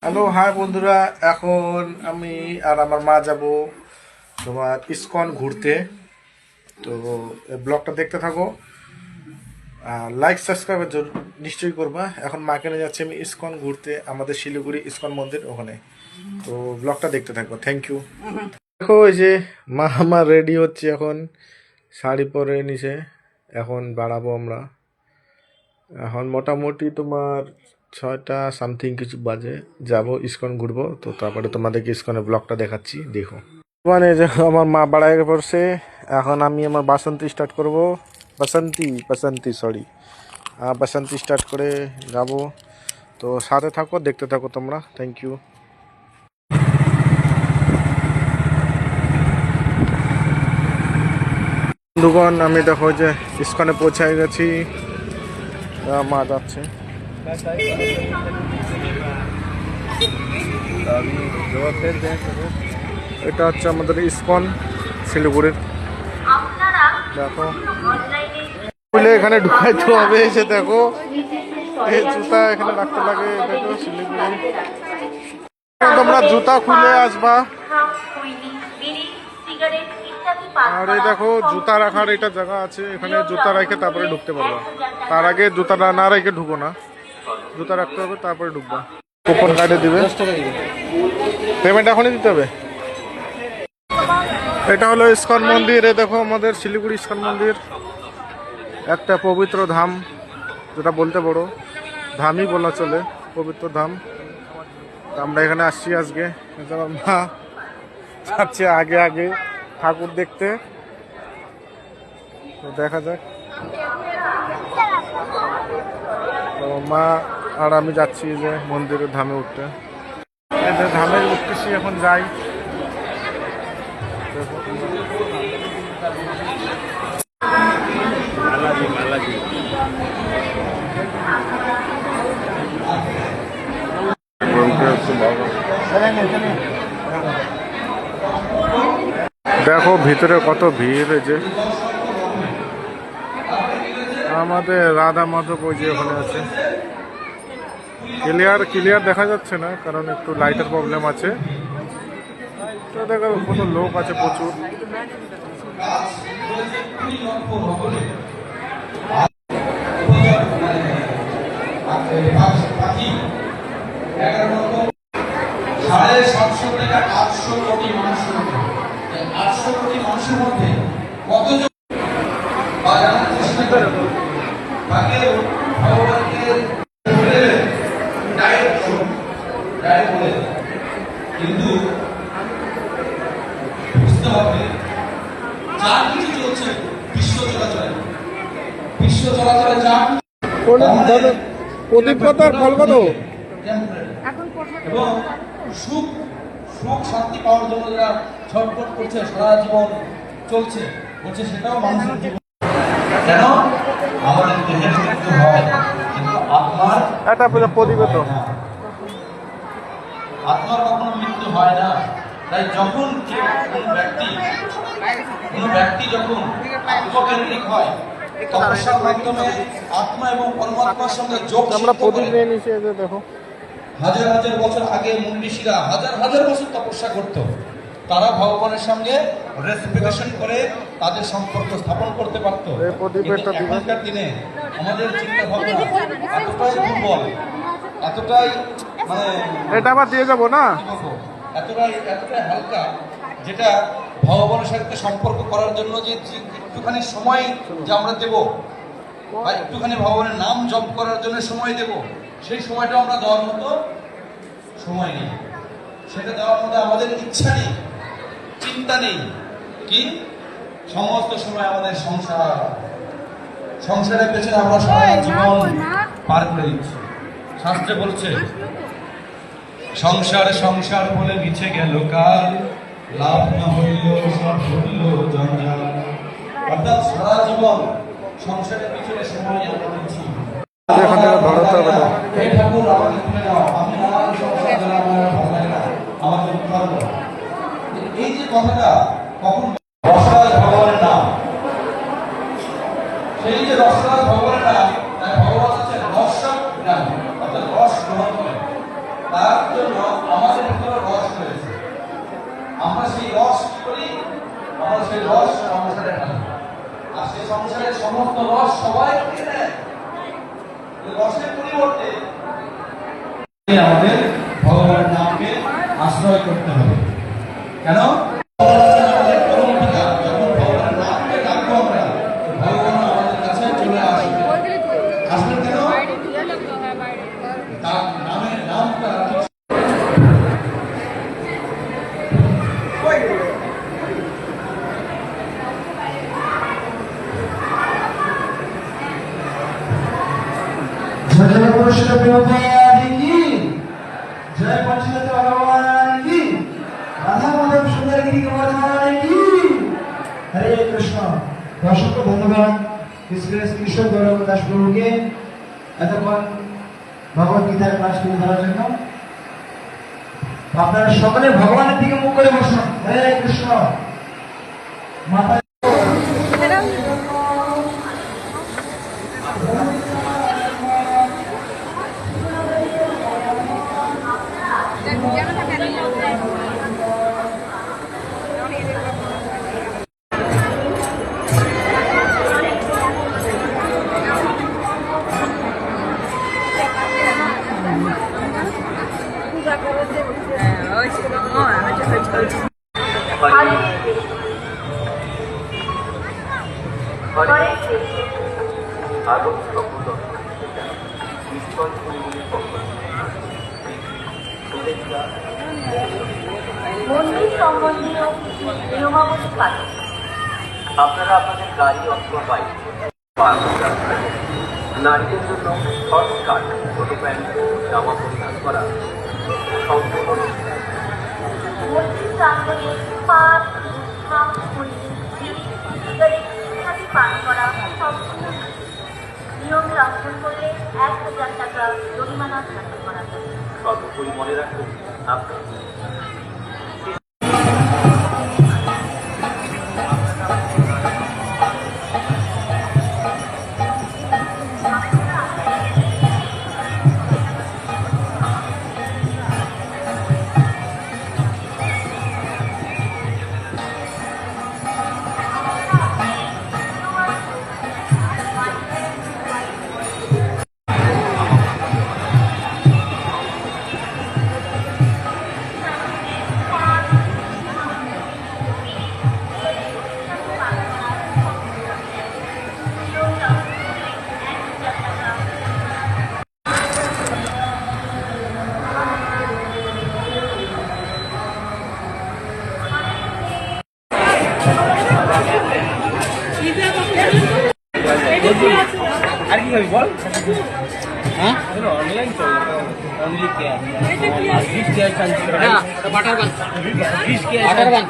Hello hi বন্ধুরা, এখন আমি আর আমার মা যাব তোমার ইসকন ঘুরতে। তো এই ব্লগটা দেখতে থাকো, লাইক সাবস্ক্রাইব নিশ্চয়ই করবা। এখন মাকে নিয়ে যাচ্ছি আমি ইসকন ঘুরতে, আমাদের শিলিগুড়ি ইসকন মন্দির ওখানে। তো ব্লগটা দেখতে থাকবো, থ্যাংক ইউ। দেখো ওই যে মা আমার রেডি হচ্ছে, এখন শাড়ি পরে নিছে, এখন বাড়াবো আমরা। এখন মোটামুটি তোমার 6টা সামথিং কিছু বাজে, যাব ইসকন ঘুরবো। তো তারপরে তোমাদেরকে ইসকনের ব্লগটা দেখাচ্ছি, দেখো। মানে যে আমার মা বাড়ায় পড়ছে, এখন আমি আমার বাসন্তী স্টার্ট করব। বাসন্তী সরি, বাসন্তী স্টার্ট করে যাব। তো সাথে থাকো, দেখতে থাকো তোমরা, থ্যাংক ইউ। বন্ধুগণ, আমি দেখো যে ইসকনে পৌঁছায় গেছি, মা যাচ্ছে। এটা হচ্ছে আমাদের ইসকন শিলিগুড়ির। দেখো বলে এখানে ঢুকাইতে হবে, এসে দেখো এই জুতা এখানে রাখতে লাগে। দেখো শিলিগুড়ি, তোমরা জুতা খুলে আসবা। আর এই দেখো জুতা রাখার এটা জায়গা আছে, এখানে জুতা রেখে তারপরে ঢুকতে পারবা। তার আগে জুতা না রেখে ঢুকো না, জুতা রাখতে হবে তারপরে ঢুকবা। কুপন কার্ডে দিবে, পেমেন্ট এখনই দিতে হবে। এটা হলো ইসকন মন্দির। এই দেখো আমাদের শিলিগুড়ি ইসকন মন্দির, একটা পবিত্র ধাম, যেটা বলতে বড় ধামই বলা চলে, পবিত্র ধাম। আমরা এখানে আসছি আজকে, আমার মা যাচ্ছে আগে আগে ঠাকুর দেখতে। তো দেখা যাক, তো মা আর আমি যাচ্ছি যে মন্দিরের ধামে উঠতে। এই যে ধামে উঠতেছি, এখন যাই। দেখো ভিতরে কত ভিড়। এই যে আমাদের রাধা মাধব ওই যে ওখানে আছে, ক্লিয়ার দেখা যাচ্ছে না, কারণ একটু লাইটের প্রবলেম আছে। তো দেখো কত লোক আছে প্রচুর। কিন্তু বুঝতে হবে যা কিছু চলছে বিশ্ব চলাচলে যা প্রদীপতার ফল কত এবং সুখ শান্তি পাওয়ার জন্য যারা ছটফট করছে, সারা জীবন চলছে বলছে, সেটাও মানুষের জীবন। কেন আমাদের দেহের মৃত্যু হয়, কিন্তু আত্মার এটা প্রদীপত আত্মার কখনো মৃত্যু হয় না। তাই যখন কোনো ব্যক্তি যখন আত্মকেন্দ্রিক হয়, তপস্যার মাধ্যমে আত্মা এবং পরমাত্মার সঙ্গে যোগ আমরা প্রদীপ নিয়ে নিয়েছি। দেখো হাজার বছর আগে মুন্ডিশিরা হাজার বছর তপস্যা করত, তারা ভগবানের সঙ্গে রেসপিরেশন করে তাদের সম্পর্ক স্থাপন করতে পারত। এখনকার দিনে আমাদের চিন্তা ভাবনা এতটাই দুর্বল, এতটাই মানে এটা আবার দিয়ে যাবো না, এতটাই হালকা, যেটা ভগবানের সাথে সম্পর্ক করার জন্য যে একটুখানি সময় যে আমরা দেব, বা একটুখানি ভগবানের নাম জপ করার জন্য সময় দেব, সেই সময়টা আমরা দেওয়ার মতো সময় নেই। সেটা দেওয়ার মতো আমাদের ইচ্ছা নেই, চিন্তা নেই। কি সমস্ত সময় আমাদের সংসারের পেছনে আমরা সারা জীবন পার করে দিচ্ছি। শাস্ত্রে বলছে, সংসার বলে মিছে গেল কাল, লাভ না হইল সব হইল জঞ্জাল। অর্থাৎ সারা জীবন সংসারের পিছনে সময় আমরা দিচ্ছি। এই ঠাকুর আমাকে তুলে নাও, আমি আর সংসার দ্বারা আমার ভালো লাগে না, আমাকে উদ্ধার করো। এই যে কথাটা কখন রসরাজ ভগবানের নাম, সেই যে রসরাজ ভগবানের নাম, ভগবান হচ্ছে রস গ্রহণ, অর্থাৎ রস গ্রহণ করে তার জন্য আমাদের ভিতরে রস রয়েছে। আমরা সেই রস কি করি? আমরা সেই রস সংসারে ঢালি, আর সেই সংসারের সমস্ত রস সবাই খেয়ে নেয়। রসের পরিবর্তে আমাদের ভগবানের নামকে আশ্রয় করতে হবে। কেন? আমাদের পরম পিতা, যখন ভগবানের নামকে ডাকবো আমরা, ভগবান আমাদের কাছে চলে আসবে। আসবেন কেন? তার নামের নামটা ঠিক जय कृष्ण प्रभुपाद की जय पंचतत्व भगवान की राधा माधव सुंदर गिरी भगवान की हरे कृष्ण। দর্শক বন্ধুগণ, কৃষ্ণ গৌরব দাস প্রভুকে এতক্ষণ ভগবত গীতার ক্লাস তুলে ধরার জন্য আপনারা সকলে ভগবানের দিকে মুখ করে বসুন। হরে কৃষ্ণ। মাতা মন্দির সম্বন্ধীয় নিয়মাবলী পালন। আপনারা আপনাদের গাড়ি অথবা বাইক নারীদের জন্য শর্ট স্কার্ট, ছোট প্যান্ট, জামা পরিধান করা সম্পূর্ণ মন্দির প্রাঙ্গণে পান, ধূমধাম, হোলি, সিগারেট ইত্যাদি পান করা সম্পূর্ণ নিয়ম লঙ্ঘন করলে ১,০০০ টাকা জরিমানা ধার্য করা যাবে। সর্বোপরি মনে রাখুন আপনার আর কি ভাবি বল হ্যাঁ অনলাইন চলে অনলি কে 20 কে চান্স না বাটার বান 20 কে বাটার বান